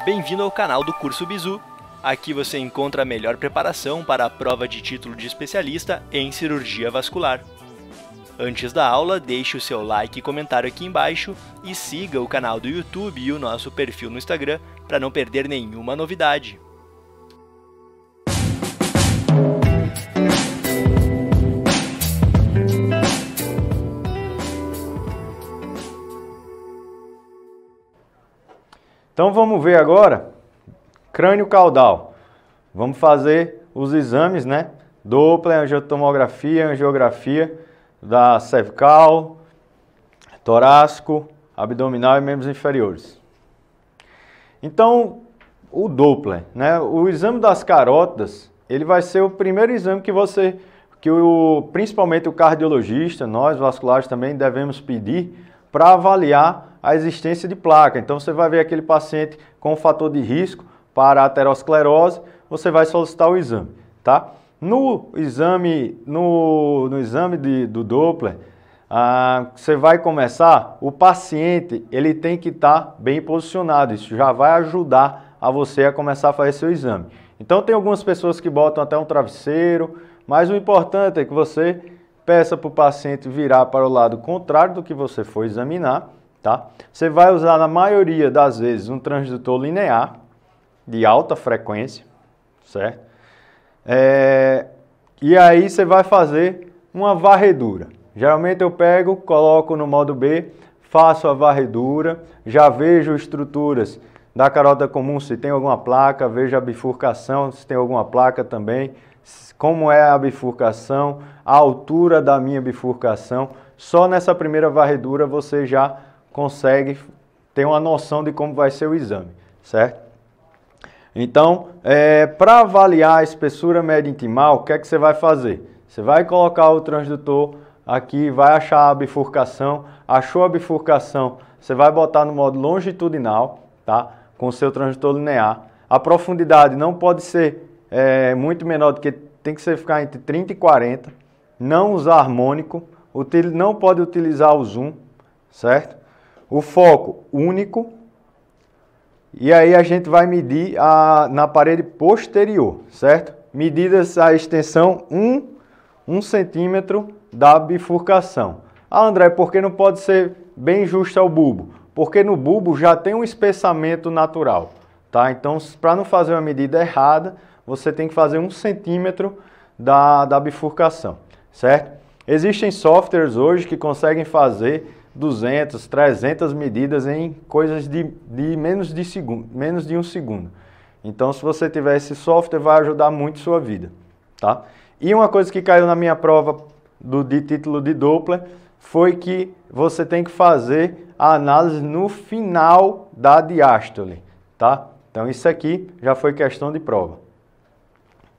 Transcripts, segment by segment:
Bem-vindo ao canal do Curso Bizu. Aqui você encontra a melhor preparação para a prova de título de especialista em cirurgia vascular. Antes da aula, deixe o seu like e comentário aqui embaixo e siga o canal do YouTube e o nosso perfil no Instagram para não perder nenhuma novidade. Então vamos ver agora crânio caudal. Vamos fazer os exames, né? Doppler, angiotomografia, angiografia da cervical, torácico, abdominal e membros inferiores. Então, o Doppler, né? O exame das carótidas, ele vai ser o primeiro exame principalmente o cardiologista, nós vasculares também devemos pedir para avaliar a existência de placa. Então você vai ver aquele paciente com fator de risco para aterosclerose, você vai solicitar o exame, tá? No exame do Doppler, você vai começar, o paciente ele tem que estar bem posicionado, isso já vai ajudar a você a começar a fazer seu exame. Então tem algumas pessoas que botam até um travesseiro, mas o importante é que você peça para o paciente virar para o lado contrário do que você for examinar, tá? Você vai usar na maioria das vezes um transdutor linear de alta frequência, certo? E aí você vai fazer uma varredura. Geralmente eu pego, coloco no modo B, faço a varredura, já vejo estruturas da carótida comum, se tem alguma placa, vejo a bifurcação, se tem alguma placa também, como é a bifurcação, a altura da minha bifurcação. Só nessa primeira varredura você já consegue ter uma noção de como vai ser o exame, certo? Então, para avaliar a espessura média intimal, o que é que você vai fazer? Você vai colocar o transdutor aqui, vai achar a bifurcação, achou a bifurcação, você vai botar no modo longitudinal, tá? Com o seu transdutor linear. A profundidade não pode ser muito menor do que, tem que ficar entre 30 e 40, não usar harmônico, não pode utilizar o zoom, certo? O foco único, e aí a gente vai medir na parede posterior, certo? Medidas a extensão 1 centímetro da bifurcação. Ah, André, por que não pode ser bem justo ao bulbo? Porque no bulbo já tem um espessamento natural, tá? Então, para não fazer uma medida errada, você tem que fazer 1 centímetro da bifurcação, certo? Existem softwares hoje que conseguem fazer 200, 300 medidas em coisas de menos de um segundo. Então, se você tiver esse software, vai ajudar muito a sua vida, tá? E uma coisa que caiu na minha prova de título de Doppler foi que você tem que fazer a análise no final da diástole, tá? Então, isso aqui já foi questão de prova.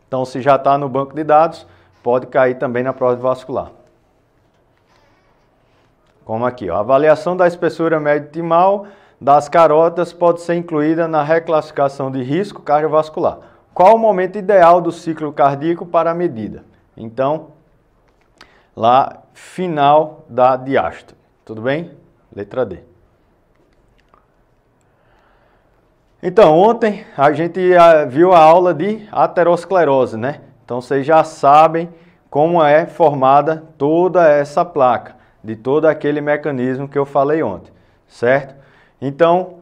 Então, se já está no banco de dados, pode cair também na prova vascular. Como aqui, ó, a avaliação da espessura média intimal das carótidas pode ser incluída na reclassificação de risco cardiovascular. Qual o momento ideal do ciclo cardíaco para a medida? Então, lá, final da diástole. Tudo bem? Letra D. Então, ontem a gente viu a aula de aterosclerose, né? Então, vocês já sabem como é formada toda essa placa, de todo aquele mecanismo que eu falei ontem, certo? Então,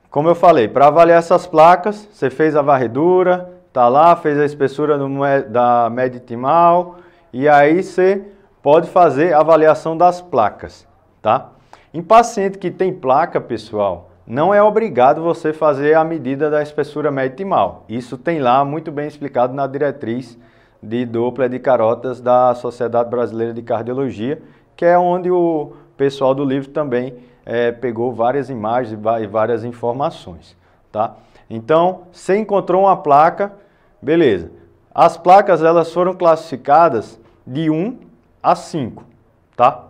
como eu falei, para avaliar essas placas, você fez a varredura, tá lá, fez a espessura da média intimal, e aí você pode fazer a avaliação das placas, tá? Em paciente que tem placa, pessoal, não é obrigado você fazer a medida da espessura média intimal. Isso tem lá muito bem explicado na diretriz de Doppler de carótidas da Sociedade Brasileira de Cardiologia, que é onde o pessoal do livro também pegou várias imagens e várias informações, tá? Então, você encontrou uma placa, beleza. As placas, elas foram classificadas de 1 a 5, tá?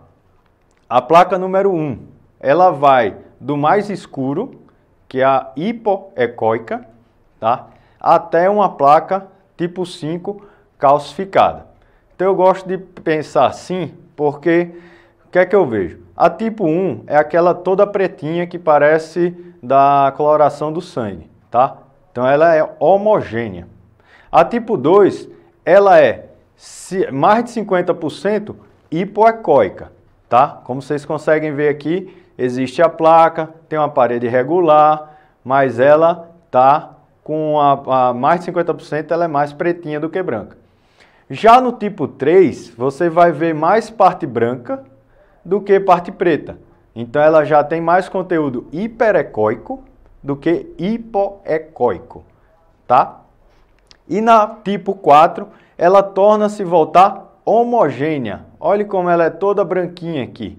A placa número 1, ela vai do mais escuro, que é a hipoecóica, tá? Até uma placa tipo 5 calcificada. Então, eu gosto de pensar assim, porque o que é que eu vejo? A tipo 1 é aquela toda pretinha que parece da coloração do sangue, tá? Então ela é homogênea. A tipo 2, ela é mais de 50% hipoecóica, tá? Como vocês conseguem ver aqui, existe a placa, tem uma parede irregular, mas ela tá com a mais de 50%, ela é mais pretinha do que branca. Já no tipo 3, você vai ver mais parte branca do que parte preta. Então ela já tem mais conteúdo hiperecóico do que hipoecóico, tá? E na tipo 4, ela torna-se voltar homogênea. Olha como ela é toda branquinha aqui.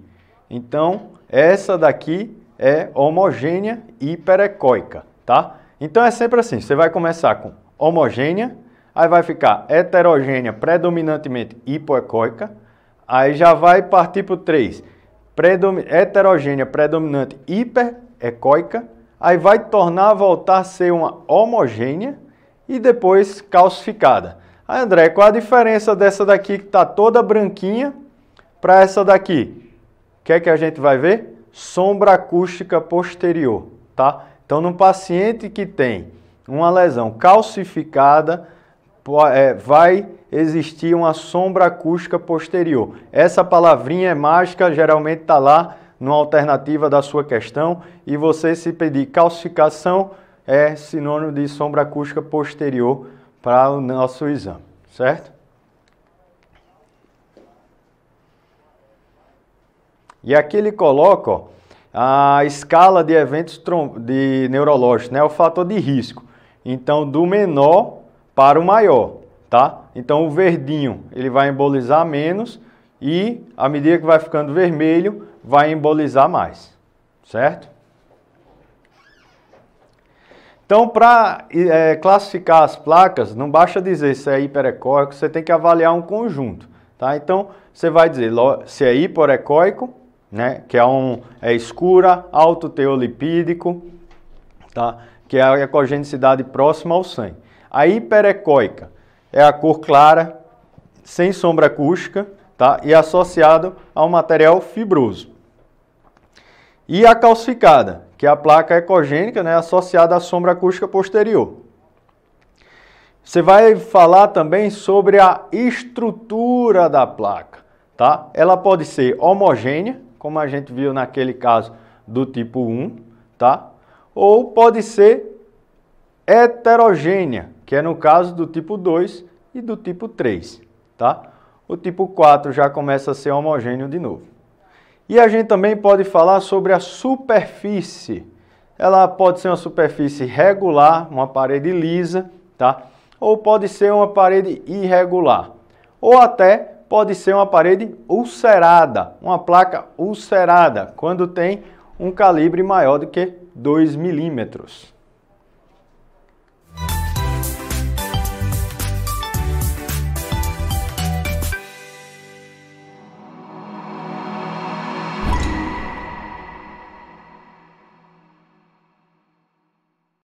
Então, essa daqui é homogênea hiperecóica, tá? Então é sempre assim, você vai começar com homogênea, aí vai ficar heterogênea predominantemente hipoecóica, aí já vai partir para o 3, heterogênea predominante hiperecóica, aí vai voltar a ser uma homogênea e depois calcificada. Aí, André, qual a diferença dessa daqui que está toda branquinha para essa daqui? O que é que a gente vai ver? Sombra acústica posterior, tá? Então, no paciente que tem uma lesão calcificada, vai existir uma sombra acústica posterior. Essa palavrinha é mágica, geralmente está lá numa alternativa da sua questão, e você, se pedir calcificação, é sinônimo de sombra acústica posterior para o nosso exame, certo? E aqui ele coloca, ó, a escala de eventos neurológicos, né, o fator de risco. Então, do menor para o maior, tá? Então, o verdinho, ele vai embolizar menos e, à medida que vai ficando vermelho, vai embolizar mais, certo? Então, para classificar as placas, não basta dizer se é hiperecóico, você tem que avaliar um conjunto, tá? Então, você vai dizer se é hiporecóico, né, que é escura, alto teor lipídico, tá? Que é a ecogenicidade próxima ao sangue. A hiperecóica é a cor clara, sem sombra acústica, tá? E associado a um material fibroso. E a calcificada, que é a placa ecogênica, né, associada à sombra acústica posterior. Você vai falar também sobre a estrutura da placa, tá? Ela pode ser homogênea, como a gente viu naquele caso do tipo 1, tá? Ou pode ser heterogênea, que é no caso do tipo 2 e do tipo 3, tá? O tipo 4 já começa a ser homogêneo de novo. E a gente também pode falar sobre a superfície. Ela pode ser uma superfície regular, uma parede lisa, tá? Ou pode ser uma parede irregular. Ou até pode ser uma parede ulcerada, uma placa ulcerada, quando tem um calibre maior do que 2 milímetros.